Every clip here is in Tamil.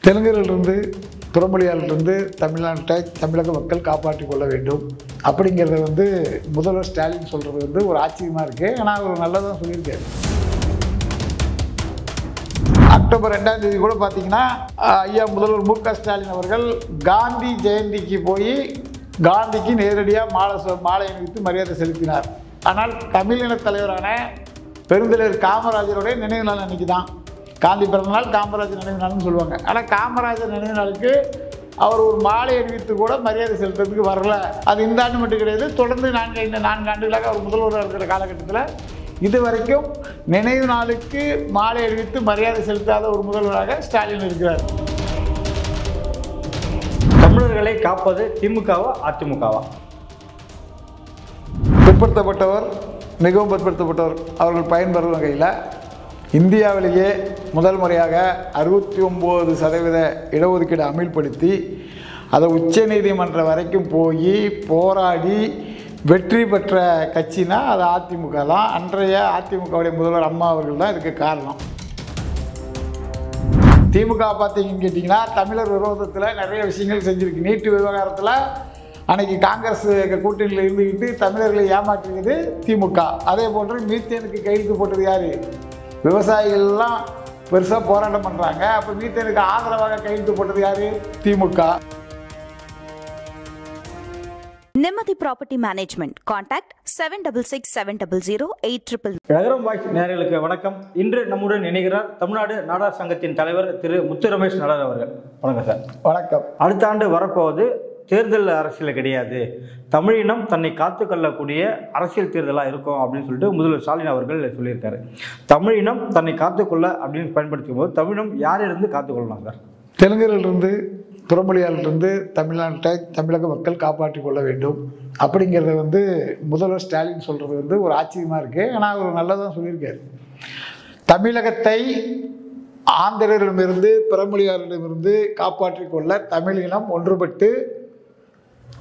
தெலுங்கிலிருந்து புறமொழியாலிருந்து தமிழ்நாட்டை தமிழக மக்கள் காப்பாற்றிக் கொள்ள வேண்டும் அப்படிங்கிறத முதல்வர் ஸ்டாலின் சொல்கிறது ஒரு ஆச்சரியமாக இருக்குது. ஆனால் அவர் நல்லதாக சொல்லியிருக்காரு. அக்டோபர் 2ஆம் தேதி கூட பார்த்தீங்கன்னா ஐயா முதல்வர் மு.க. ஸ்டாலின் அவர்கள் காந்தி ஜெயந்திக்கு போய் காந்திக்கு நேரடியாக மாலை அணிவித்து மரியாதை செலுத்தினார். ஆனால் தமிழின தலைவரான பெருந்தலைவர் காமராஜருடைய நினைவு நாள் அன்றைக்கி தான். காந்தி பிறந்தநாள் காமராஜர் நினைவு நாள்னு சொல்லுவாங்க. ஆனால் காமராஜர் நினைவு நாளுக்கு அவர் ஒரு மாலை அணிவித்து கூட மரியாதை செலுத்துறதுக்கு வரல. அது இந்த ஆண்டு மட்டும் கிடையாது, தொடர்ந்து 4 ஆண்டுகளாக அவர் முதல்வராக இருக்கிற காலகட்டத்தில் இது வரைக்கும் நினைவு நாளுக்கு மாலை அணிவித்து மரியாதை செலுத்தாத ஒரு முதல்வராக ஸ்டாலின் இருக்கிறார். தமிழர்களை காப்பது திமுகவா அதிமுகவா? பிற்படுத்தப்பட்டவர், மிகவும் பிற்படுத்தப்பட்டவர் அவர்கள் பயன்பெறும் வகையில் இந்தியாவிலேயே முதல் முறையாக 69% இடஒதுக்கீடு அமல்படுத்தி அதை உச்சநீதிமன்றம் வரைக்கும் போய் போராடி வெற்றி பெற்ற கட்சினா அது அதிமுக தான். அன்றைய அதிமுகவுடைய முதல்வர் அம்மா அவர்கள் தான் இதுக்கு காரணம். திமுக பார்த்தீங்கன்னு கேட்டிங்கன்னா தமிழர் விரோதத்தில் நிறைய விஷயங்கள் செஞ்சுருக்கு. நீட்டு விவகாரத்தில் அன்றைக்கி காங்கிரஸ் கூட்டணியில் இருந்துக்கிட்டு தமிழர்களை ஏமாற்றியது திமுக. அதே போன்று மீத்தேனுக்கு கையெழுத்து போட்டது யார்? விவசாயிகள்லாம் பெருசாக போராட்டம் பண்ணுறாங்க. அப்போ மீத்தேனுக்கு ஆதரவாக கையெழுத்து போட்டது யார்? திமுக. நிம்மதி ப்ராப்பர்ட்டி மேனேஜ்மெண்ட். கான்டாக்ட் 7667008800. நகரம் வாய்ஸ் நேயர்களுக்கு வணக்கம். இன்று நம்முடன் இணைகிறார் தமிழ்நாடு நாடார் சங்கத்தின் தலைவர் திரு முத்து ரமேஷ் நாடார் அவர்கள். வணக்கம் சார். வணக்கம். அடுத்த ஆண்டு வரப்போவது தேர்தல் அரசியல் கிடையாது, தமிழினம் தன்னை காத்து கொள்ளக்கூடிய அரசியல் தேர்தலாக இருக்கும் அப்படின்னு சொல்லிட்டு முதல்வர் ஸ்டாலின் அவர்கள் சொல்லியிருக்காரு. தமிழினம் தன்னை காத்துக்கொள்ள அப்படின்னு பயன்படுத்தும் போது தமிழினம் யாரிலிருந்து காத்துக்கொள்ளலாம் சார்? தெலுங்கிலிருந்து புறமொழியாலிருந்து தமிழ்நாட்டை தமிழக மக்கள் காப்பாற்றிக் கொள்ள வேண்டும் அப்படிங்கிறத முதல்வர் ஸ்டாலின் சொல்கிறது ஒரு ஆச்சரியமாக இருக்குது. ஆனால் அவர் நல்லதாக சொல்லியிருக்காரு. தமிழகத்தை ஆந்திரரிடமிருந்து பிறமொழியாரிடமிருந்து காப்பாற்றிக் கொள்ள தமிழினம் ஒன்றுபட்டு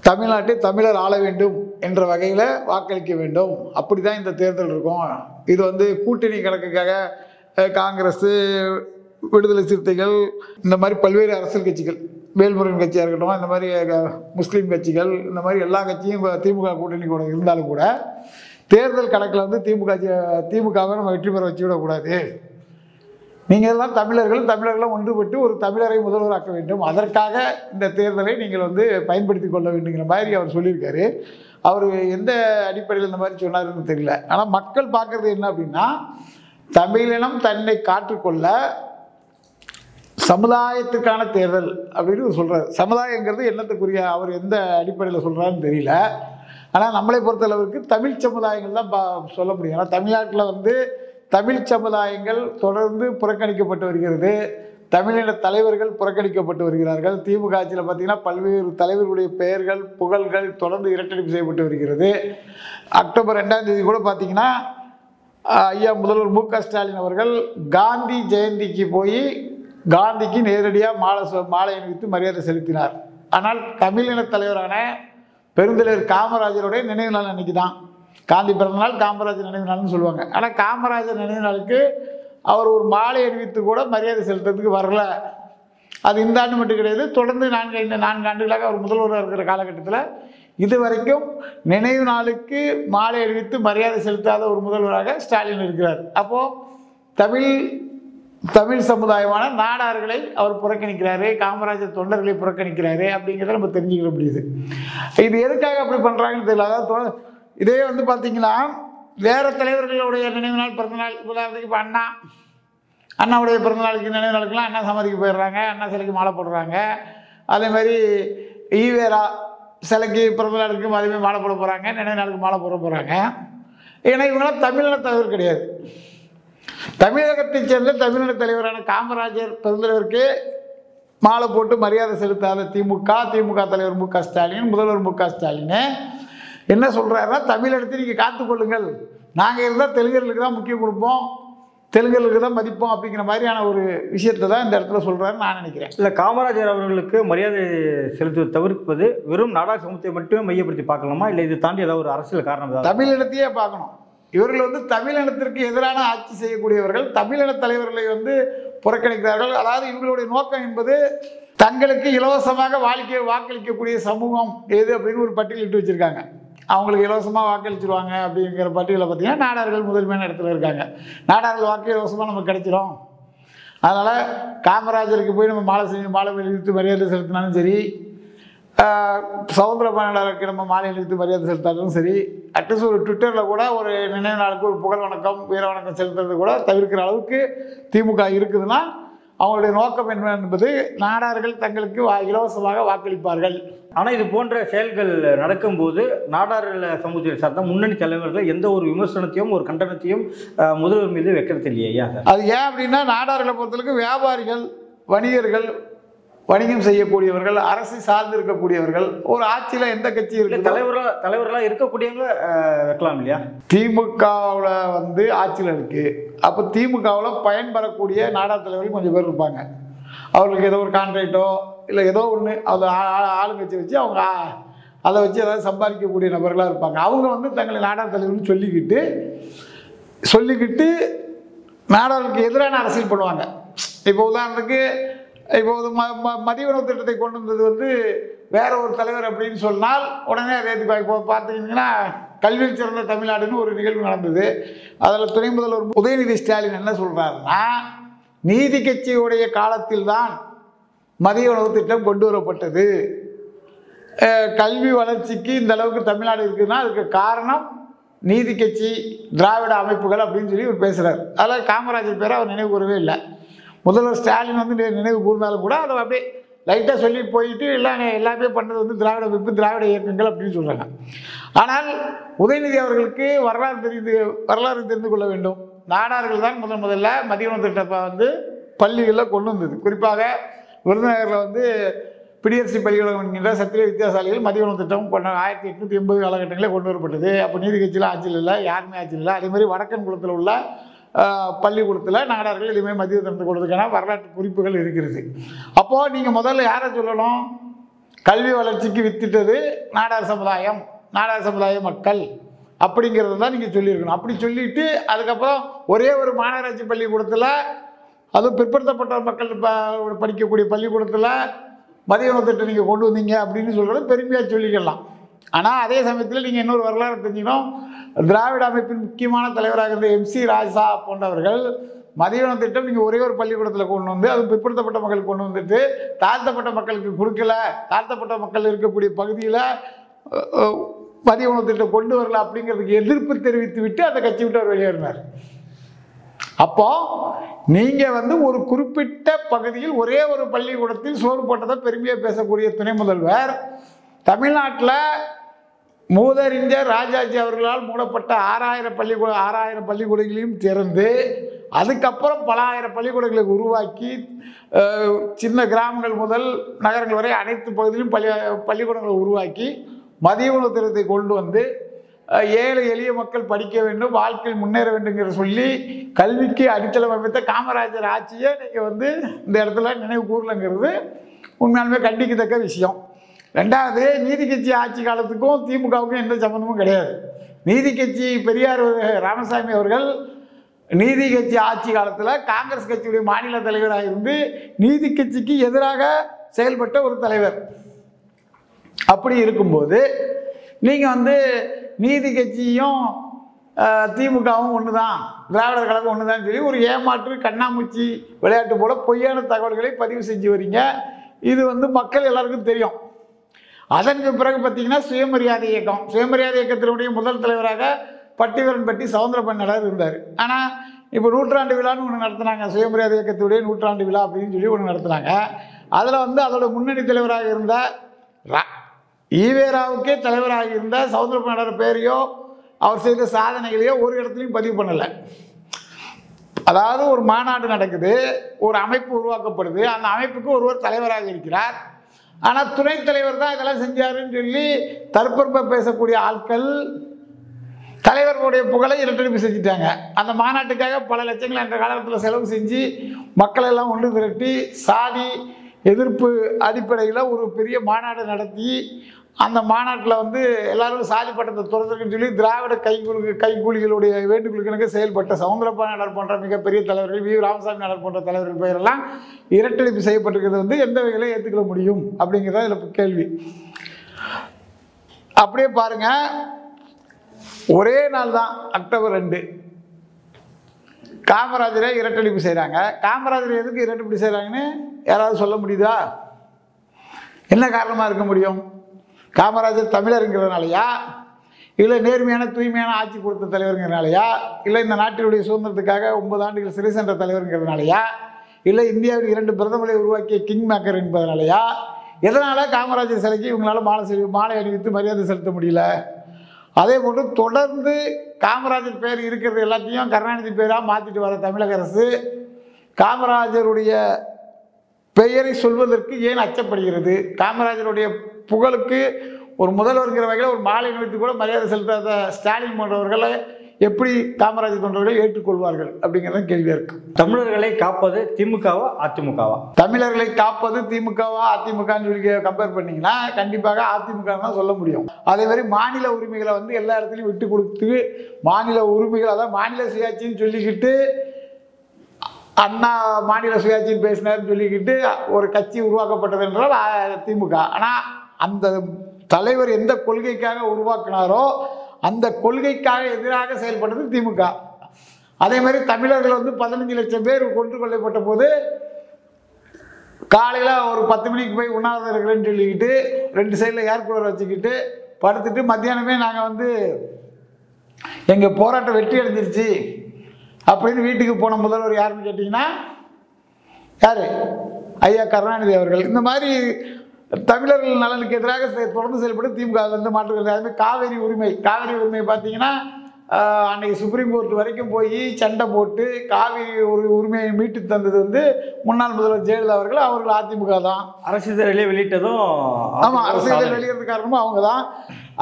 தமிழ்நாட்டை தமிழர் ஆள வேண்டும் என்ற வகையில் வாக்களிக்க வேண்டும். அப்படி தான் இந்த தேர்தல் இருக்கும். இது கூட்டணி கணக்குக்காக காங்கிரஸ், விடுதலை சிறுத்தைகள், இந்த மாதிரி பல்வேறு அரசியல் கட்சிகள், வேல்முருகன் கட்சியாக இருக்கட்டும், இந்த மாதிரி முஸ்லீம் கட்சிகள், இந்த மாதிரி எல்லா கட்சியும் திமுக கூட்டணி கூட இருந்தாலும் கூட தேர்தல் கணக்கில் திமுகவை நம்ம வெற்றி பெற வச்சுவிடக்கூடாது. நீங்கள் எல்லாம் தமிழர்களும் ஒன்றுபட்டு ஒரு தமிழரை முதல்வராக்க வேண்டும். அதற்காக இந்த தேர்தலை நீங்கள் பயன்படுத்தி கொள்ள வேண்டுங்கிற மாதிரி அவர் சொல்லியிருக்காரு. அவர் எந்த அடிப்படையில் இந்த மாதிரி சொன்னாருன்னு தெரியல. ஆனால் மக்கள் பார்க்குறது என்ன அப்படின்னா, தமிழினம் தன்னை காற்றுக்கொள்ள சமுதாயத்துக்கான தேர்தல் அப்படின்னு சொல்கிறார். சமுதாயங்கிறது என்னத்துக்குரிய அவர் எந்த அடிப்படையில் சொல்கிறாருன்னு தெரியல. ஆனால் நம்மளை பொறுத்தளவுக்கு தமிழ் சமுதாயங்கள் தான் சொல்ல முடியும். ஏன்னா தமிழ்நாட்டில் தமிழ் சமுதாயங்கள் தொடர்ந்து புறக்கணிக்கப்பட்டு வருகிறது. தமிழின தலைவர்கள் புறக்கணிக்கப்பட்டு வருகிறார்கள். திமுக ஆட்சியில் பார்த்திங்கன்னா பல்வேறு தலைவர்களுடைய பெயர்கள், புகழ்கள் தொடர்ந்து இரட்டடிப்பு செய்யப்பட்டு வருகிறது. அக்டோபர் 2ஆம் தேதி கூட பார்த்திங்கன்னா ஐயா முதல்வர் மு.க. ஸ்டாலின் அவர்கள் காந்தி ஜெயந்திக்கு போய் காந்திக்கு நேரடியாக மாலை அணிவித்து மரியாதை செலுத்தினார். ஆனால் தமிழின தலைவரான பெருந்தலைவர் காமராஜருடைய நினைவு நாள் அன்றைக்கி தான். காந்தி பிறந்தநாள் காமராஜர் நினைவு நாள்னு சொல்லுவாங்க. ஆனால் காமராஜர் நினைவு நாளுக்கு அவர் ஒரு மாலை அணிவித்து கூட மரியாதை செலுத்துறதுக்கு வரல. அது இந்த ஆண்டு மட்டும் கிடையாது, தொடர்ந்து 4 ஆண்டுகளாக அவர் முதல்வராக இருக்கிற காலகட்டத்தில் இது வரைக்கும் நினைவு நாளுக்கு மாலை அணிவித்து மரியாதை செலுத்தாத ஒரு முதல்வராக ஸ்டாலின் இருக்கிறார். அப்போது தமிழ் சமுதாயமான நாடார்களை அவர் புறக்கணிக்கிறாரு, காமராஜர் தொண்டர்களை புறக்கணிக்கிறாரு அப்படிங்கிறத நம்ம தெரிஞ்சுக்கிற முடியுது. இது எதுக்காக அப்படி பண்ணுறாங்கன்னு தெரியல. அதாவது இதே பார்த்தீங்கன்னா வேறு தலைவர்களுடைய நினைவு நாள், பிறந்தநாள், உதாரணத்துக்கு இப்போ அண்ணாவுடைய பிறந்தநாளுக்கு நினைவு நாளுக்கெல்லாம் அண்ணா சமாதிக்கு போயிடுறாங்க, அண்ணா சிலைக்கு மாலை போடுறாங்க. அதேமாதிரி ஈவேரா சிலைக்கு பிறந்தநாளுக்கு அதேமாதிரி மாலை போட போகிறாங்க, நினைவு நாளுக்கு மாலை போட போகிறாங்க. ஏன்னா இவங்களாம் தமிழின தலைவர் கிடையாது. தமிழகத்தைச் சேர்ந்த தமிழின தலைவரான காமராஜர் பெருந்தலைவருக்கு மாலை போட்டு மரியாதை செலுத்தாத திமுக தலைவர் மு.க. ஸ்டாலின், முதல்வர் மு.க. ஸ்டாலின் என்ன சொல்கிறாருன்னா, தமிழகத்தை நீங்கள் காத்துக்கொள்ளுங்கள், நாங்கள் இருந்தால் தெலுங்கர்களுக்கு தான் முக்கியம் கொடுப்போம், தெலுங்கர்களுக்கு தான் மதிப்போம் அப்படிங்கிற மாதிரியான ஒரு விஷயத்தை தான் இந்த இடத்துல சொல்கிறாருன்னு நான் நினைக்கிறேன். இல்லை, காமராஜர் அவர்களுக்கு மரியாதை செலுத்துவதை தவிர்ப்பது வெறும் நாடார் சமூகத்தை மட்டுமே மையப்படுத்தி பார்க்கலாமா, இல்லை இது தாண்டி ஏதாவது ஒரு அரசியல் காரணம் தான்? தமிழினத்தையே பார்க்கணும். இவர்கள் தமிழினத்திற்கு எதிரான ஆட்சி செய்யக்கூடியவர்கள். தமிழின தலைவர்களை புறக்கணிக்கிறார்கள். அதாவது இவங்களுடைய நோக்கம் என்பது தங்களுக்கு இலவசமாக வாக்களிக்கக்கூடிய சமூகம் எது அப்படின்னு ஒரு பட்டியலிட்டு வச்சுருக்காங்க. அவங்களுக்கு இலவசமாக வாக்களிச்சிருவாங்க அப்படிங்கிற பட்டியலில் பார்த்தீங்கன்னா நாடார்கள் முதன்மையான இடத்துல இருக்காங்க. நாடார்கள் வாக்கு இலவசமாக நமக்கு கிடைச்சிரும். அதனால் காமராஜருக்கு போய் நம்ம மாலை எழுத்து மரியாதை செலுத்தினாலும் சரி, சுதந்திர போராட்டருக்கு நம்ம மாலை எழுத்து மரியாதை செலுத்தாலும் சரி, அட்லீஸ்ட் ஒரு ட்விட்டரில் கூட ஒரு நினைவு நாளுக்கு ஒரு புகழ் வணக்கம் வீர வணக்கம் செலுத்துறது கூட தவிர்க்கிற அளவுக்கு திமுக இருக்குதுன்னா அவங்களுடைய நோக்கம் என்ன என்பது நாடார்கள் தங்களுக்கு இலவசமாக வாக்களிப்பார்கள். ஆனால் இது போன்ற செயல்கள் நடக்கும்போது நாடார்கள் சமூகத்தை சார்ந்த முன்னணி தலைவர்கள் எந்த ஒரு விமர்சனத்தையும் ஒரு கண்டனத்தையும் முதல்வர் மீது வைக்கிறது இல்லையா? அது ஏன் அப்படின்னா நாடார்களை பொறுத்தளவுக்கு வியாபாரிகள், வணிகர்கள், வணிகம் செய்யக்கூடியவர்கள், அரசு சார்ந்து இருக்கக்கூடியவர்கள், ஒரு ஆட்சியில் எந்த கட்சி இருக்கு தலைவர்களாக இருக்கக்கூடியவங்க வைக்கலாம் இல்லையா? திமுகவில் ஆட்சியில் இருக்குது. அப்போ திமுகவில் பயன்பெறக்கூடிய நாடார் தலைவர்கள் கொஞ்சம் பேர் இருப்பாங்க. அவர்களுக்கு ஏதோ ஒரு கான்ட்ராக்டோ இல்லை ஏதோ ஒன்று அது ஆளுங்கட்சி வச்சு அவங்க அதை வச்சு ஏதாவது சம்பாதிக்கக்கூடிய நபர்களாக இருப்பாங்க. அவங்க தங்களை நாடார் தலைவர்னு சொல்லிக்கிட்டு நாடாருக்கு எதிரான அரசியல் பண்ணுவாங்க. இப்போ உதாரணத்துக்கு மதிய உணவு திட்டத்தை கொண்டு வந்தது வேற ஒரு தலைவர் அப்படின்னு சொன்னால் உடனே ரேத்துக்கு இப்போ பார்த்தீங்கன்னா கல்வியில் சிறந்த தமிழ்நாடுன்னு ஒரு நிகழ்வு நடந்தது. அதில் துணை முதல்வர் உதயநிதி ஸ்டாலின் என்ன சொல்கிறாருன்னா, நீதி கட்சியுடைய காலத்தில் தான் மதிய உணவு திட்டம் கொண்டு வரப்பட்டது. கல்வி வளர்ச்சிக்கு இந்த அளவுக்கு தமிழ்நாடு இருக்குதுன்னா அதுக்கு காரணம் நீதி கட்சி, திராவிட அமைப்புகள் அப்படின்னு சொல்லி அவர் பேசுகிறார். அதில் காமராஜர் பேரை அவர் நினைவு கூறவே இல்லை. முதல்வர் ஸ்டாலின் நினைவு கூர்ந்தாலும் கூட அதை அப்படியே லைட்டாக சொல்லி போயிட்டு எல்லாமே பண்ணுறது திராவிட அமைப்பு, திராவிட இயக்கங்கள் அப்படின்னு சொல்கிறாங்க. ஆனால் உதயநிதி அவர்களுக்கு வரலாறு தெரிந்து கொள்ள வேண்டும். நாடார்கள் தான் முதல்ல மதிய உணவு திட்டத்தை பள்ளிகளில் கொண்டு வந்தது. குறிப்பாக விருதுநகரில் பிடிஎஸ்சி பள்ளிக்கூடம் என்கின்ற சத்திரிய வித்தியாசாலிகள் மதிய உணவு திட்டம் 1880 காலகட்டங்களில் கொண்டு வரப்பட்டது. அப்போ நீதி கட்சியில் ஆட்சியில் இல்லை, யாருமே ஆட்சியில் இல்லை. அதேமாதிரி வடக்கன் குளத்தில் உள்ள பள்ளிக்கூடத்தில் நாடார்கள் இதுமாதிரி மதிய திட்டத்தை கொடுத்ததுக்கான வரலாற்று குறிப்புகள் இருக்கிறது. அப்போது நீங்கள் முதல்ல யாரை சொல்லணும்? கல்வி வளர்ச்சிக்கு வித்திட்டது நாடார் சமுதாயம், நாடார் சமுதாய மக்கள் அப்படிங்கிறது தான் நீங்கள் சொல்லியிருக்கணும். அப்படி சொல்லிவிட்டு அதுக்கப்புறம் ஒரே ஒரு மாநகராட்சி பள்ளிக்கூடத்தில், அதுவும் பிற்படுத்தப்பட்ட மக்கள் படிக்கக்கூடிய பள்ளிக்கூடத்தில் மதிய உணவு திட்டம் நீங்கள் கொண்டு வந்தீங்க அப்படின்னு சொல்கிறது பெருமையாக சொல்லிக்கலாம். ஆனால் அதே சமயத்தில் நீங்கள் இன்னொரு வரலாறு தெரிஞ்சுக்கணும். திராவிட அமைப்பின் முக்கியமான தலைவராக இருந்த MC ராஜா போன்றவர்கள் மதிய உணவு திட்டம் நீங்கள் ஒரே ஒரு பள்ளிக்கூடத்தில் கொண்டு வந்து அதுவும் பிற்படுத்தப்பட்ட மக்களுக்கு கொண்டு வந்துட்டு தாழ்த்தப்பட்ட மக்களுக்கு கொடுக்கல, தாழ்த்தப்பட்ட மக்கள் இருக்கக்கூடிய பகுதியில் மதிய உணவு திட்டம் கொண்டு வரல அப்படிங்கிறதுக்கு எதிர்ப்பு தெரிவித்து விட்டு அந்த கட்சி விட்டு அவர் வெளியேறினார். அப்போ நீங்கள் ஒரு குறிப்பிட்ட பகுதியில் ஒரே ஒரு பள்ளிக்கூடத்தில் சோறு போட்டதை பெருமையாக பேசக்கூடிய துணை முதல்வர் தமிழ்நாட்டில் மூதறிஞர் ராஜாஜி அவர்களால் மூடப்பட்ட 6000 பள்ளிக்கூடங்களையும் திறந்து அதுக்கப்புறம் பல ஆயிரம் பள்ளிக்கூடங்களை உருவாக்கி சின்ன கிராமங்கள் முதல் நகரங்கள் வரை அனைத்து பகுதியிலும் பள்ளிக்கூடங்களை உருவாக்கி மதிய உணவு திட்டத்தை கொண்டு வந்து ஏழை எளிய மக்கள் படிக்க வேண்டும், வாழ்க்கையில் முன்னேற வேண்டுங்கிற சொல்லி கல்விக்கு அடித்தளம் அமைத்த காமராஜர் ஆட்சியை நீங்கள் இந்த இடத்துல நினைவு கூறலைங்கிறது உண்மையாலுமே கண்டிக்கத்தக்க விஷயம். ரெண்டாவது, நீதி கட்சி ஆட்சி காலத்துக்கும் திமுகவுக்கும் எந்த சம்பந்தமும் கிடையாது. நீதி கட்சி பெரியார் ராமசாமி அவர்கள் நீதி கட்சி ஆட்சி காலத்தில் காங்கிரஸ் கட்சியுடைய மாநில தலைவராக இருந்து நீதி கட்சிக்கு எதிராக செயல்பட்ட ஒரு தலைவர். அப்படி இருக்கும்போது நீங்கள் நீதி கட்சியும் திமுகவும் ஒன்று தான், திராவிடர் கழகம் ஒன்று தான் சொல்லி ஒரு ஏமாற்று கண்ணாமூச்சி விளையாட்டு போல பொய்யான தகவல்களை பதிவு செஞ்சு வரீங்க. இது மக்கள் எல்லாருக்கும் தெரியும். அதற்கு பிறகு பார்த்தீங்கன்னா சுயமரியாதை இயக்கத்தினுடைய முதல் தலைவராக பட்டிவரன்பட்டி சவுந்தரபாண்டியனார் இருந்தார். ஆனால் இப்போ நூற்றாண்டு விழான்னு ஒன்று நடத்துனாங்க, சுயமரியாதை இயக்கத்துடைய நூற்றாண்டு விழா அப்படின்னு சொல்லி ஒன்று நடத்துனாங்க. அதில் அதோட முன்னணி தலைவராக இருந்த ஈவேராவுக்கே தலைவராக இருந்த சவுந்தரபாண்டியனார் பேரையோ அவர் செய்த சாதனைகளையோ ஒரு இடத்துலையும் பதிவு பண்ணலை. அதாவது ஒரு மாநாடு நடக்குது, ஒரு அமைப்பு உருவாக்கப்படுது, அந்த அமைப்புக்கு ஒருவர் தலைவராக இருக்கிறார். ஆனால் துணைத் தலைவர் தான் இதெல்லாம் செஞ்சாருன்னு சொல்லி தற்பெருமை பேசக்கூடிய ஆட்கள் தலைவர்களுடைய புகழை இரட்டடிப்பு செஞ்சுட்டாங்க. அந்த மாநாட்டுக்காக பல லட்சங்கள் என்ற காலகட்டத்தில் செலவு செஞ்சு மக்கள் எல்லாம் ஒன்று திரட்டி சாதி எதிர்ப்பு அடிப்படையில் ஒரு பெரிய மாநாடு நடத்தி அந்த மாநாட்டில் வந்து எல்லாரும் சாதி பட்டத்தை துறந்துருக்குன்னு சொல்லி திராவிட கைகூலிகளுடைய வேண்டுகோளுக்கு செயல்பட்ட சவுந்தரப்பா நாடார் போன்ற மிகப்பெரிய தலைவர்கள், வி ராமசாமி நாடார் போன்ற தலைவர்கள் பெயரெல்லாம் இரட்டடிப்பு செய்யப்பட்டிருக்கிறது வந்து எந்த வகையில் ஏற்றுக்கொள்ள முடியும் அப்படிங்கிறத இதில் கேள்வி. அப்படியே பாருங்க, ஒரே நாள் தான் அக்டோபர் 2 காமராஜரை இரட்டடிப்பு செய்கிறாங்க. காமராஜரை எதுக்கு இரட்டடிப்பு செய்கிறாங்கன்னு யாராவது சொல்ல முடியுதா? என்ன காரணமாக இருக்க முடியும்? காமராஜர் தமிழருங்கிறதுனாலையா, இல்லை நேர்மையான தூய்மையான ஆட்சி கொடுத்த தலைவருங்கிறதுனாலையா, இல்லை இந்த நாட்டினுடைய சுதந்திரத்துக்காக 9 ஆண்டுகள் சிறை சென்ற தலைவருங்கிறதுனாலையா, இல்லை இந்தியாவில் 2 பிரதமரை உருவாக்கிய கிங் மேக்கர் என்பதனாலையா, எதனால் காமராஜர் சிலைக்கு இவங்களால மாலை அணிவித்து மரியாதை செலுத்த முடியல? அதே போன்று தொடர்ந்து காமராஜர் பேர் இருக்கிறது எல்லாத்தையும் கருணாநிதி பேராக மாற்றிட்டு வர தமிழக அரசு காமராஜருடைய பெயரை சொல்வதற்கு ஏன் அச்சப்படுகிறது? காமராஜருடைய புகழுக்கு ஒரு முதல்வருங்கிற வகையில் ஒரு மாலை அணிவித்து கூட மரியாதை செலுத்தாத ஸ்டாலின் போன்றவர்களை எப்படி காமராஜர் தொண்டர்கள் ஏற்றுக்கொள்வார்கள் அப்படிங்கிறத கேள்வியாக இருக்கு. தமிழர்களை காப்பது திமுகவா அதிமுகவா? தமிழர்களை காப்பது திமுகவா அதிமுகன்னு சொல்லி கம்பேர் பண்ணிங்கன்னா கண்டிப்பாக அதிமுக தான் சொல்ல முடியும். அதே மாதிரி மாநில உரிமைகளை வந்து எல்லா இடத்துலையும் விட்டு கொடுத்து மாநில உரிமைகள், அதாவது மாநில சுயாட்சின்னு சொல்லிக்கிட்டு அண்ணா மாநில சுயாட்சின்னு பேசினார்னு சொல்லிக்கிட்டு ஒரு கட்சி உருவாக்கப்பட்டது என்றால் திமுக. ஆனால் அந்த தலைவர் எந்த கொள்கைக்காக உருவாக்கினாரோ அந்த கொள்கைக்காக எதிராக செயல்பட்டது திமுக. அதே மாதிரி தமிழர்கள் வந்து 15 லட்சம் பேர் கொண்டு கொள்ளப்பட்ட போது காலையில் ஒரு 10 மணிக்கு போய் உண்ணாவிரதம் இருக்கிறேன்னு சொல்லிக்கிட்டு 2 சைடில் ஏர் கூலர் வச்சுக்கிட்டு படுத்துட்டு மத்தியானமே நாங்கள் வந்து எங்கள் போராட்டம் வெற்றி அடைஞ்சிருச்சு அப்படின்னு வீட்டுக்கு போன முதல்வர் யாருன்னு கேட்டிங்கன்னா யார்? ஐயா கருணாநிதி அவர்கள். இந்த மாதிரி தமிழர்கள் நலனுக்கு எதிராக தொடர்ந்து செயல்பட்டு திமுக வந்து மாற்றுகிறது. அதுமாதிரி காவேரி உரிமை பார்த்தீங்கன்னா அன்னைக்கு சுப்ரீம் கோர்ட் வரைக்கும் போய் சண்டை போட்டு காவிரி உரிமையை மீட்டு தந்தது வந்து முன்னாள் முதல்வர் ஜெயலலிதா அவர்கள் அதிமுக தான். அரசிதழிலே வெளியிட்டதும் ஆமாம், அரசியல் வெளியிறது காரணமும் அவங்க தான்.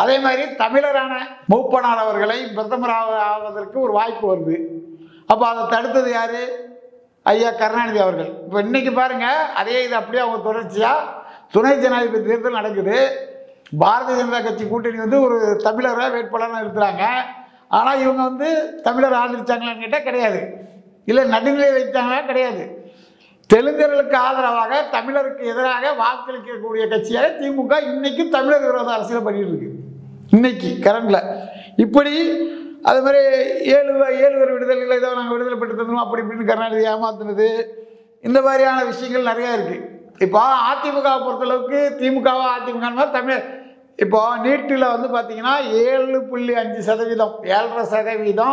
அதே மாதிரி தமிழரான மூப்பனார் அவர்களை பிரதமர் ஆவதற்கு ஒரு வாய்ப்பு வருது. அப்போ அதை தடுத்தது யார்? ஐயா கருணாநிதி அவர்கள். இப்போ இன்னைக்கு பாருங்க, அதே இது அப்படியே அவங்க தொடர்ச்சியாக துணை ஜனாதிபதி தேர்தல் நடக்குது. பாரதிய ஜனதா கட்சி கூட்டணி வந்து ஒரு தமிழரை வேட்பாளராக நிறுத்துறாங்க. ஆனால் இவங்க வந்து தமிழர் ஆதரிச்சாங்களான்னு கேட்டால் கிடையாது. இல்லை நடுநிலை வைத்தாங்களா? கிடையாது. தெலுங்கர்களுக்கு ஆதரவாக தமிழருக்கு எதிராக வாக்களிக்கக்கூடிய கட்சியாக திமுக இன்னைக்கு தமிழர் விரோத அரசியல் பண்ணிட்டு இருக்கு. இன்னைக்கு கரண்டில் இப்படி அது மாதிரி 7 பேர் விடுதலை ஏதோ நாங்கள் விடுதலை பெற்று தந்தோம் அப்படி இப்படின்னு கருணாநிதி ஏமாத்துனது, இந்த மாதிரியான விஷயங்கள் நிறையா இருக்குது. இப்போ அதிமுகவை பொறுத்தளவுக்கு திமுகவா அதிமுக தமிழ் இப்போ நீட்டில் வந்து பார்த்தீங்கன்னா 7.5%, 7.5%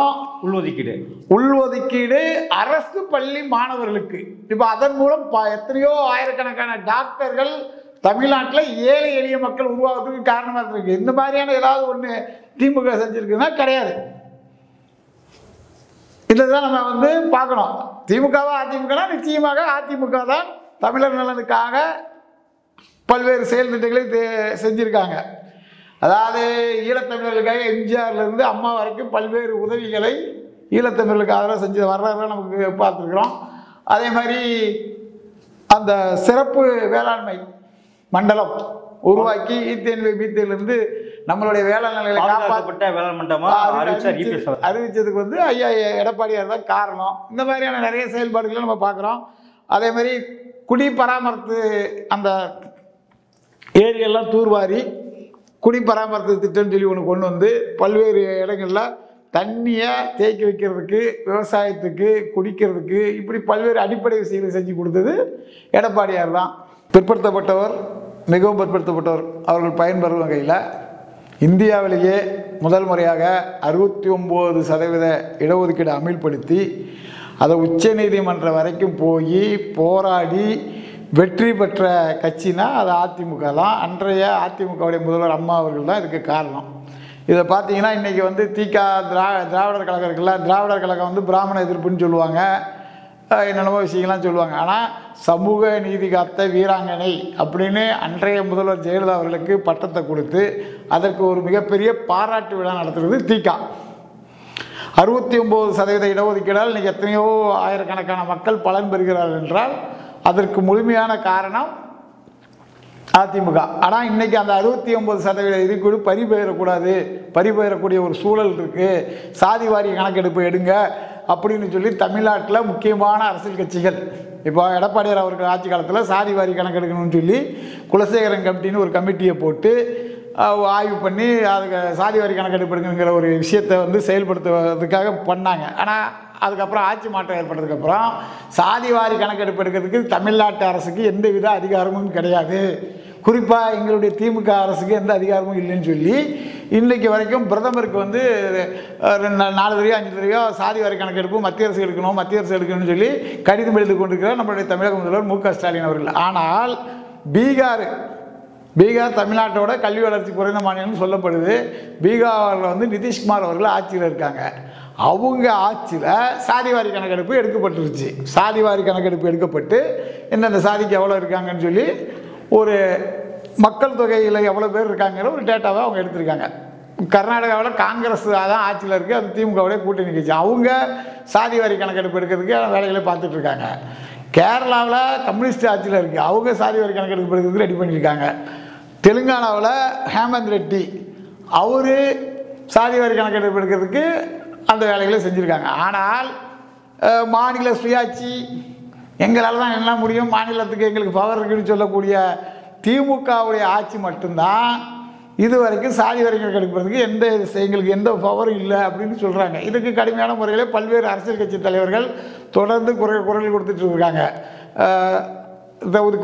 உள்ஒதுக்கீடு அரசு பள்ளி மாணவர்களுக்கு. இப்போ அதன் மூலம் எத்தனையோ ஆயிரக்கணக்கான டாக்டர்கள் தமிழ்நாட்டில் ஏழை எளிய மக்கள் உருவாகிறதுக்கு காரணமாக இருக்கு. இந்த மாதிரியான ஏதாவது ஒன்று திமுக செஞ்சுருக்குன்னா கிடையாது. இதுதான் நம்ம வந்து பார்க்கணும். திமுகவா அதிமுகனா நிச்சயமாக அதிமுக தான் தமிழர் நலனுக்காக பல்வேறு செயல் திட்டங்களை செஞ்சுருக்காங்க. அதாவது ஈழத்தமிழர்களுக்காக எம்ஜிஆர்லேருந்து அம்மா வரைக்கும் பல்வேறு உதவிகளை ஈழத்தமிழர்களுக்கு ஆதரவாக செஞ்ச வரலாறுலாம் நமக்கு பார்த்துருக்குறோம். அதே மாதிரி அந்த சிறப்பு வேளாண்மை மண்டலம் உருவாக்கி ஈத்தேன் மீத்தேன்லேருந்து நம்மளுடைய வேளாண் நிலைகளை காப்பாற்றப்பட்ட வேளாண் மண்டலமாக அறிவித்ததுக்கு வந்து ஐயா எடப்பாடியார் தான் காரணம். இந்த மாதிரியான நிறைய செயல்பாடுகளை நம்ம பார்க்குறோம். அதே மாதிரி குடி பராமரித்து அந்த ஏரியெல்லாம் தூர்வாரி குடி பராமரிப்பு திட்டம்னு சொல்லி ஒன்று கொண்டு வந்து பல்வேறு இடங்களில் தண்ணியை தேக்கி வைக்கிறதுக்கு, விவசாயத்துக்கு, குடிக்கிறதுக்கு, இப்படி பல்வேறு அடிப்படை விஷயங்களை செஞ்சு கொடுத்தது எடப்பாடியார் தான். பிற்படுத்தப்பட்டவர், மிகவும் பிற்படுத்தப்பட்டவர் அவர்கள் பயன்பெறும் வகையில் இந்தியாவிலேயே முதல் முறையாக 69% இடஒதுக்கீடு அமல்படுத்தி அதை உச்ச நீதிமன்றம் வரைக்கும் போய் போராடி வெற்றி பெற்ற கட்சினா அது அதிமுக தான். அன்றைய அதிமுகவுடைய முதல்வர் அம்மா அவர்கள் தான் இதுக்கு காரணம். இதை பார்த்தீங்கன்னா இன்றைக்கி வந்து திராவிடர் கழகம் இருக்குல்ல, திராவிடர் கழகம் வந்து பிராமண எதிர்ப்புன்னு சொல்லுவாங்க, என்னென்னமோ விஷயங்கள்லாம் சொல்லுவாங்க. ஆனால் சமூக நீதி காத்த வீராங்கனை அப்படின்னு அன்றைய முதல்வர் ஜெயலலிதா அவர்களுக்கு பட்டத்தை கொடுத்து அதற்கு ஒரு மிகப்பெரிய பாராட்டு விழா நடத்துகிறது திக. 69% இடஒதுக்கீடால் இன்றைக்கி எத்தனையோ ஆயிரக்கணக்கான மக்கள் பலன் பெறுகிறார்கள் என்றால் அதற்கு முழுமையான காரணம் அதிமுக. ஆனால் இன்றைக்கி அந்த 69% இதுக்கு பறிபெயரக்கூடிய ஒரு சூழல் இருக்குது. சாதி வாரி கணக்கெடுப்பு எடுங்க அப்படின்னு சொல்லி தமிழ்நாட்டில் முக்கியமான அரசியல் கட்சிகள், இப்போ எடப்பாடியார் அவர்கள் ஆட்சி காலத்தில் சாதி வாரி கணக்கெடுக்கணும்னு சொல்லி குலசேகரன் கமிட்டின்னு ஒரு கமிட்டியை போட்டு ஆய்வு பண்ணி அதுக்கு சாதி வாரி கணக்கெடுப்பு எடுங்கிற ஒரு விஷயத்தை வந்து செயல்படுத்துவதற்காக பண்ணாங்க. ஆனால் அதுக்கப்புறம் ஆட்சி மாற்றம் ஏற்பட்டதுக்கப்புறம் சாதி வாரி கணக்கெடுப்பு எடுக்கிறதுக்கு தமிழ்நாட்டு அரசுக்கு எந்த வித அதிகாரமும் கிடையாது, குறிப்பாக எங்களுடைய திமுக அரசுக்கு எந்த அதிகாரமும் இல்லைன்னு சொல்லி இன்றைக்கு வரைக்கும் பிரதமருக்கு வந்து 4 தடவையோ 5 தடவையோ சாதி வாரி கணக்கெடுப்பு மத்திய அரசு எடுக்கணும்னு சொல்லி கடிதம் எழுதி கொண்டிருக்கிறார் நம்மளுடைய தமிழக முதல்வர் மு க ஸ்டாலின் அவர்கள். ஆனால் பீகார் தமிழ்நாட்டோட கல்வி வளர்ச்சி குறைந்த மாநிலம்னு சொல்லப்படுது. பீகாரில் வந்து நிதிஷ்குமார் அவர்கள் ஆட்சியில் இருக்காங்க. அவங்க ஆட்சியில் சாதி வாரி கணக்கெடுப்பு எடுக்கப்பட்டுருச்சு. சாதி வாரி கணக்கெடுப்பு எடுக்கப்பட்டு எந்தெந்த சாதிக்கு எவ்வளோ இருக்காங்கன்னு சொல்லி ஒரு மக்கள் தொகையில் எவ்வளோ பேர் இருக்காங்கிற ஒரு டேட்டாவை அவங்க எடுத்திருக்காங்க. கர்நாடகாவில் காங்கிரஸ் தான் ஆட்சியில் இருக்குது, அது திமுகவுடைய கூட்டணி கட்சி. அவங்க சாதி வாரி கணக்கெடுப்பு எடுக்கிறதுக்கு வேலைகளை பார்த்துட்ருக்காங்க. கேரளாவில் கம்யூனிஸ்ட் ஆட்சியில் இருக்குது, அவங்க சாதி வாரி கணக்கெடுப்பு எடுக்கிறதுக்கு ரெடி பண்ணியிருக்காங்க. தெலுங்கானாவில் ஹேமந்த் ரெட்டி அவர் சாதி வாரி கணக்கெடுப்பு எடுக்கிறதுக்கு அந்த வேலைகளை செஞ்சுருக்காங்க. ஆனால் மாநில சுயாட்சி எங்களால் தான் என்ன முடியும், மாநிலத்துக்கு எங்களுக்கு பவர் இருக்குன்னு சொல்லக்கூடிய திமுகவுடைய ஆட்சி மட்டும்தான் இது வரைக்கும் சாதி வாரி கணக்கெடுக்கிறதுக்கு எங்களுக்கு எந்த பவரும் இல்லை அப்படின்னு சொல்கிறாங்க. இதுக்கு கடுமையான முறையில் பல்வேறு அரசியல் கட்சி தலைவர்கள் தொடர்ந்து குரல் கொடுத்துட்டு இருக்காங்க.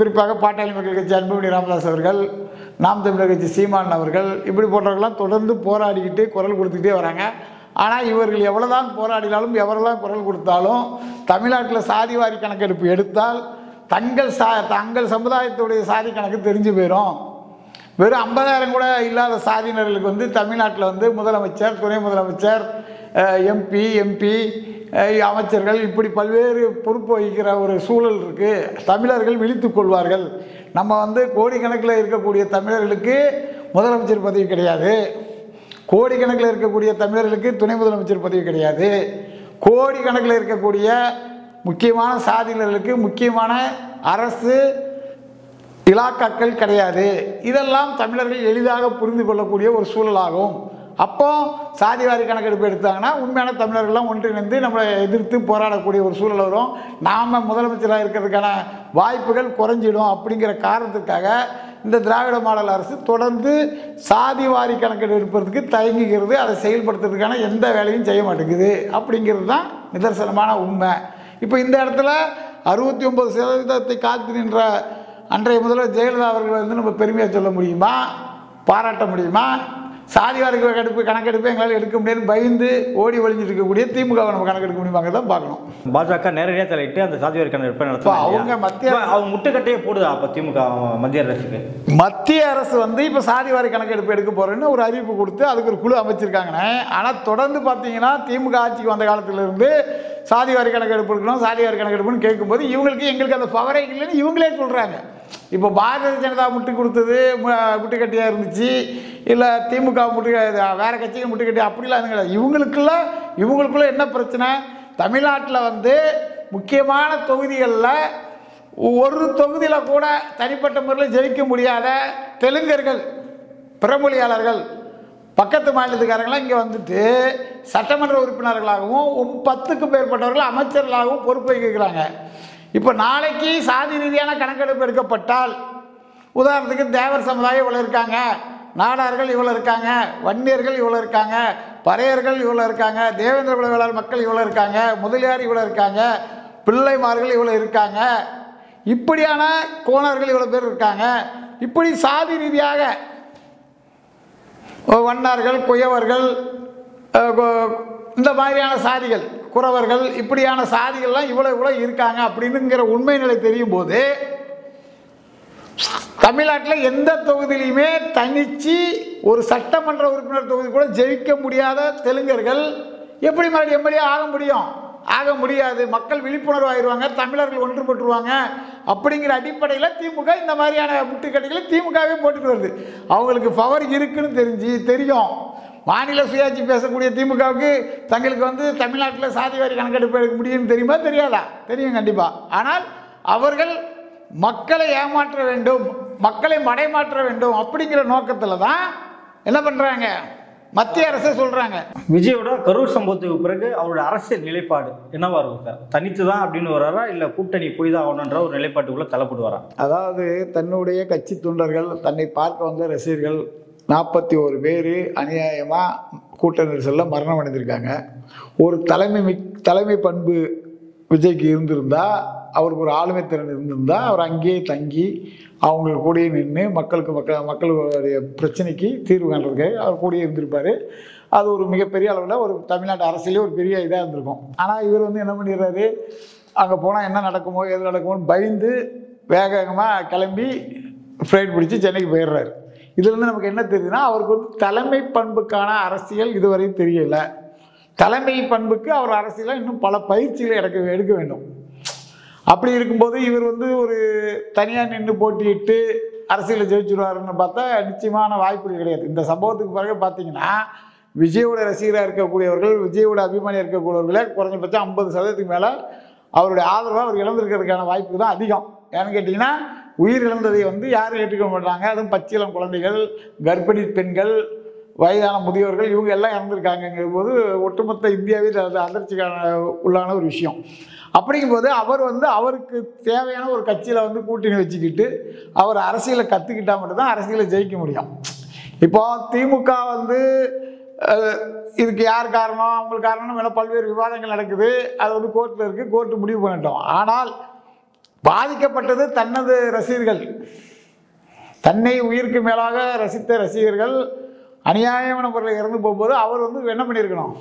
குறிப்பாக பாட்டாளி மக்கள் கட்சி அன்புமணி ராமதாஸ் அவர்கள், நாம் தமிழர் கட்சி சீமான் அவர்கள், இப்படி போன்றவர்கள்லாம் தொடர்ந்து போராடிக்கிட்டு குரல் கொடுத்துக்கிட்டே வராங்க. ஆனால் இவர்கள் எவ்வளோதான் போராடினாலும் எவ்வளோதான் குரல் கொடுத்தாலும் தமிழ்நாட்டில் சாதி வாரி கணக்கெடுப்பு எடுத்தால் தங்கள் சமுதாயத்துடைய சாதி கணக்கு தெரிஞ்சு போயிடும். வெறும் 50,000 கூட இல்லாத சாதியினர்களுக்கு வந்து தமிழ்நாட்டில் வந்து முதலமைச்சர், துணை முதலமைச்சர், எம்பி அமைச்சர்கள் இப்படி பல்வேறு பொறுப்பு வகிக்கிற ஒரு சூழல் இருக்குது. தமிழர்கள் விழித்துக் கொள்வார்கள். நம்ம வந்து கோடிக்கணக்கில் இருக்கக்கூடிய தமிழர்களுக்கு முதலமைச்சர் பதவி கிடையாது, கோடிக்கணக்கில் இருக்கக்கூடிய தமிழர்களுக்கு துணை முதலமைச்சர் பதவி கிடையாது, கோடிக்கணக்கில் இருக்கக்கூடிய முக்கியமான சாதியினர்களுக்கு முக்கியமான அரசு இலாக்காக்கள் கிடையாது. இதெல்லாம் தமிழர்கள் எளிதாக புரிந்து கொள்ளக்கூடிய ஒரு சூழலாகும். அப்போ சாதி வாரி கணக்கெடுப்பு எடுத்தாங்கன்னா உண்மையான தமிழர்கள்லாம் ஒன்றிணைந்து நம்மளை எதிர்த்து போராடக்கூடிய ஒரு சூழல் வரும். நாம் முதலமைச்சராக இருக்கிறதுக்கான வாய்ப்புகள் குறைஞ்சிடும். அப்படிங்கிற காரணத்துக்காக இந்த திராவிட மாடல் அரசு தொடர்ந்து சாதி வாரி கணக்கெடுப்பு எடுப்பதற்கு தயங்குகிறது. அதை செயல்படுத்துறதுக்கான எந்த வேலையும் செய்ய மாட்டேங்குது. அப்படிங்கிறது தான் நிதர்சனமான உண்மை. இப்போ இந்த இடத்துல 69% காத்து நின்ற அன்றைய முதல்வர் ஜெயலலிதா அவர்கள் வந்து நம்ம பெருமையாக சொல்ல முடியுமா, பாராட்ட முடியுமா? சாதி வாரி கணக்கெடுப்பு எங்களால் எடுக்க முடியாதுன்னு பயந்து ஓடி ஒழிஞ்சிட்டு இருக்கக்கூடிய திமுக நம்ம கணக்கெடுக்க முடியுமாங்க தான் பார்க்கணும். பாஜக நேரடியாக தலையிட்டு அந்த சாதி வாரி கணக்கெடுப்பை நடத்தும். அவங்க முட்டுக்கட்டையே போடுதா அப்போ திமுக மத்திய அரசு வந்து இப்போ சாதி வாரி கணக்கெடுப்பு எடுக்க போகிறேன்னு ஒரு அறிவிப்பு கொடுத்து அதுக்கு ஒரு குழு அமைச்சிருக்காங்கண்ணே. ஆனால் தொடர்ந்து பார்த்தீங்கன்னா திமுக ஆட்சிக்கு வந்த காலத்திலிருந்து சாதி வாரி கணக்கெடுப்பு எடுக்கணும், சாதி வாரி கணக்கெடுப்புன்னு கேட்கும்போது எங்களுக்கு அந்த பவரே இல்லைன்னு இவங்களே சொல்கிறாங்க. இப்போ பாரதிய ஜனதா முட்டுக்கட்டியாக இருந்துச்சு, இல்லை திமுக வேறு கட்சிகள் முட்டுக்கட்டி அப்படிலாம் எதுவும் கிடையாது. இவங்களுக்குள்ள என்ன பிரச்சனை, தமிழ்நாட்டில் வந்து முக்கியமான தொகுதிகளில் ஒரு தொகுதியில் கூட தனிப்பட்ட முறையில் ஜெயிக்க முடியாத தெலுங்கர்கள், பிறமொழியாளர்கள், பக்கத்து மாநிலத்துக்காரங்களாம் இங்கே வந்துட்டு சட்டமன்ற உறுப்பினர்களாகவும் 10க்கும் மேற்பட்டவர்கள் அமைச்சர்களாகவும் பொறுப்பு வகிக்கிறாங்க. இப்போ நாளைக்கு சாதி ரீதியான கணக்கெடுப்பு எடுக்கப்பட்டால் உதாரணத்துக்கு தேவர் சமுதாயம் இவ்வளோ இருக்காங்க, நாடார்கள் இவ்வளோ இருக்காங்க, வன்னியர்கள் இவ்வளோ இருக்காங்க, பறையர்கள் இவ்வளோ இருக்காங்க, தேவேந்திர குல வேளாளர் மக்கள் இவ்வளோ இருக்காங்க, முதலியார் இவ்வளோ இருக்காங்க, பிள்ளைமார்கள் இவ்வளோ இருக்காங்க, இப்படியான கோணர்கள் இவ்வளோ பேர் இருக்காங்க, இப்படி சாதி ரீதியாக வண்ணார்கள், குயவர்கள், இந்த மாதிரியான சாதிகள், குறவர்கள், இப்படியான சாதிகள்லாம் இவ்வளோ இருக்காங்க அப்படின்னுங்கிற உண்மை நிலை தெரியும் போது தமிழ்நாட்டில் எந்த தொகுதியிலையுமே தனிச்சு ஒரு சட்டமன்ற உறுப்பினர் தொகுதி கூட ஜெயிக்க முடியாத தெலுங்கர்கள் எப்படி மறுபடியும் எம்எல்ஏ ஆக முடியாது. மக்கள் விழிப்புணர்வு ஆயிடுவாங்க, தமிழர்கள் ஒன்றுபட்டுருவாங்க. அப்படிங்கிற அடிப்படையில் திமுக இந்த மாதிரியான முட்டுக்கட்டைகளை திமுகவே போட்டுட்டு வருது. அவங்களுக்கு பவர் இருக்குன்னு தெரியும். மாநில சுயாட்சி பேசக்கூடிய திமுகவுக்கு தங்களுக்கு வந்து தமிழ்நாட்டில் சாதி வாரி கணக்கெடுப்பு எடுக்க முடியும்னு தெரியுமா, தெரியாதா? தெரியும் கண்டிப்பாக. ஆனால் அவர்கள் மக்களை ஏமாற்ற வேண்டும், மக்களை மடைமாற்ற வேண்டும் அப்படிங்கிற நோக்கத்தில் தான் என்ன பண்ணுறாங்க, மத்திய அரசே சொல்கிறாங்க. விஜயோட கரூர் சம்பவத்துக்கு பிறகு அவரோட அரசியல் நிலைப்பாடு என்னவா இருக்கும் சார்? தனித்து தான் அப்படின்னு வராரா, இல்லை கூட்டணி போய் தான் ஆகணுன்ற ஒரு நிலைப்பாட்டுக்குள்ளே தள்ளப்படுவாரா? அதாவது தன்னுடைய கட்சி தொண்டர்கள், தன்னை பார்க்க வந்த ரசிகர்கள் 41 பேர் அநியாயமாக கூட்ட நெரிசலில் மரணம் அடைந்திருக்காங்க. ஒரு தலைமை பண்பு விஜய்க்கு இருந்திருந்தால், அவருக்கு ஒரு ஆளுமை திறன் இருந்திருந்தால், அவர் அங்கேயே தங்கி அவங்க கூடயே நின்று மக்களுடைய பிரச்சனைக்கு தீர்வு காண்றதுக்கு அவர் கூடயே இருந்திருப்பார். அது ஒரு மிகப்பெரிய அளவில் ஒரு தமிழ்நாட்டு அரசியலே ஒரு பெரிய இதாக இருந்திருக்கும். ஆனால் இவர் வந்து என்ன பண்ணிடுறாரு, அங்கே போனால் என்ன நடக்குமோ எது நடக்குமோன்னு பயந்து வேகமாக கிளம்பி ஃப்ளைட் பிடிச்சி சென்னைக்கு போயிடுறாரு. இதுலேருந்து நமக்கு என்ன தெரியுதுன்னா, அவருக்கு வந்து தலைமை பண்புக்கான அரசியல் இதுவரையும் தெரியலை. தலைமை பண்புக்கு அவர் அரசியலில் இன்னும் பல பயிற்சிகளை எடுக்க வேண்டும். அப்படி இருக்கும்போது இவர் வந்து ஒரு தனியாக நின்று போட்டியிட்டு அரசியலில் ஜெயிச்சுடுவாருன்னு பார்த்தா நிச்சயமான வாய்ப்புகள் கிடையாது. இந்த சம்பவத்துக்கு பிறகு பார்த்தீங்கன்னா, விஜயோட ரசிகராக இருக்கக்கூடியவர்கள், விஜயோட அபிமானியாக இருக்கக்கூடியவர்களே குறைஞ்சபட்சம் 50% மேலே அவருடைய ஆதரவை அவர் இழந்திருக்கிறதுக்கான வாய்ப்பு தான் அதிகம். ஏன்னு கேட்டிங்கன்னா, உயிர் இழந்ததை வந்து யாரும் ஏற்றுக்க மாட்டாங்க. அதுவும் பச்சிளம் குழந்தைகள், கர்ப்பிணி பெண்கள், வயதான முதியோர்கள், இவங்க எல்லாம் இறந்துருக்காங்கங்கிற போது ஒட்டுமொத்த இந்தியாவே அது அதிர்ச்சிக்கான உள்ளான ஒரு விஷயம். அப்படிங்கும்போது அவர் வந்து அவருக்கு தேவையான ஒரு கட்சியில் வந்து கூட்டணி வச்சுக்கிட்டு அவர் அரசியலை கற்றுக்கிட்டால் மட்டும்தான் அரசியலை ஜெயிக்க முடியும். இப்போ திமுக வந்து இதுக்கு யார் காரணம், அவங்களுக்கு காரணம் என பல்வேறு விவாதங்கள் நடக்குது. அது வந்து கோர்ட்டில் இருக்குது, கோர்ட்டு முடிவு பண்ணட்டும். ஆனால் பாதிக்கப்பட்டது தனது ரசிகர்கள், தன்னை உயிருக்கு மேலாக ரசித்த ரசிகர்கள் அநியாயமான முறையில் இறந்து போகும்போது அவர் வந்து என்ன பண்ணியிருக்கணும்,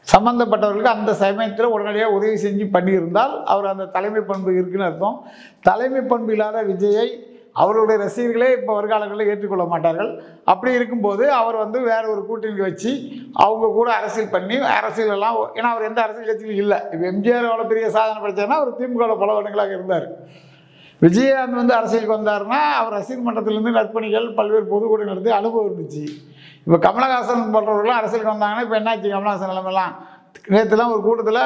சம்பந்தப்பட்டவர்களுக்கு அந்த சமயத்தில் உடனடியாக உதவி செஞ்சு பண்ணியிருந்தால் அவர் அந்த தலைமை பண்பு இருக்குன்னு அர்த்தம். தலைமை பண்பு இல்லாத விஜயை அவருடைய ரசிகர்களே இப்போ வருகாலங்களில் ஏற்றுக்கொள்ள மாட்டார்கள். அப்படி இருக்கும்போது அவர் வந்து வேற ஒரு கூட்டணி வச்சு அவங்க கூட அரசியல் பண்ணி அரசியலெல்லாம், ஏன்னா அவர் எந்த அரசியல் கட்சியிலும் இல்லை. இப்போ எம்ஜிஆர் அவ்வளோ பெரிய சாதனை படித்தார்னா அவர் திமுகவில் பல வருடங்களாக இருந்தார். விஜயகாந்த் வந்து அரசியலுக்கு வந்தாருன்னா அவர் ரசிகர் மன்றத்திலேருந்து நற்பணிகள் பல்வேறு பொதுக்கூட்டம் நடத்தி அனுபவம் இருந்துச்சு. இப்போ கமலஹாசன் போன்றவர்கள்லாம் அரசியலுக்கு வந்தாங்கன்னா இப்போ என்னாச்சு கமலஹாசன் நிலைமைலாம், நேற்றுலாம் ஒரு கூட்டத்தில்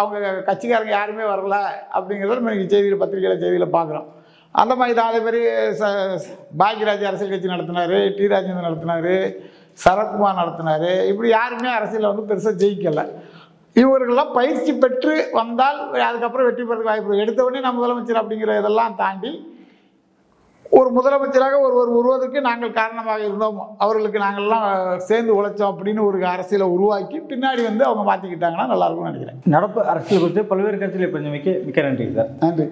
அவங்க கட்சிக்காரங்க யாருமே வரல அப்படிங்கிறத நம்ம செய்தியில் பத்திரிகையில் செய்தியில் பார்க்குறோம். அந்த மாதிரி தான் அதே மாதிரி பாக்யராஜ் அரசியல் கட்சி நடத்தினார், டி ராஜேந்திரன் நடத்தினார், சரத்குமார் நடத்தினார். இப்படி யாருமே அரசியலில் வந்து பெருசாக ஜெயிக்கலை. இவர்களெல்லாம் பயிற்சி பெற்று வந்தால் அதுக்கப்புறம் வெற்றி பெறதுக்கு வாய்ப்பு. எடுத்தவொடனே நான் முதலமைச்சர் அப்படிங்கிற இதெல்லாம் தாண்டி ஒரு முதலமைச்சராக ஒருவர் உருவதற்கு நாங்கள் காரணமாக இருந்தோம், அவர்களுக்கு நாங்கள்லாம் சேர்ந்து உழைச்சோம் அப்படின்னு ஒரு அரசியலை உருவாக்கி பின்னாடி வந்து அவங்க மாற்றிக்கிட்டாங்கன்னா நல்லாயிருக்கும்னு நினைக்கிறேன். நடப்பு அரசியல் குறித்து பல்வேறு கருத்துக்களை கொஞ்சம் மிக்க நன்றி சார். நன்றி.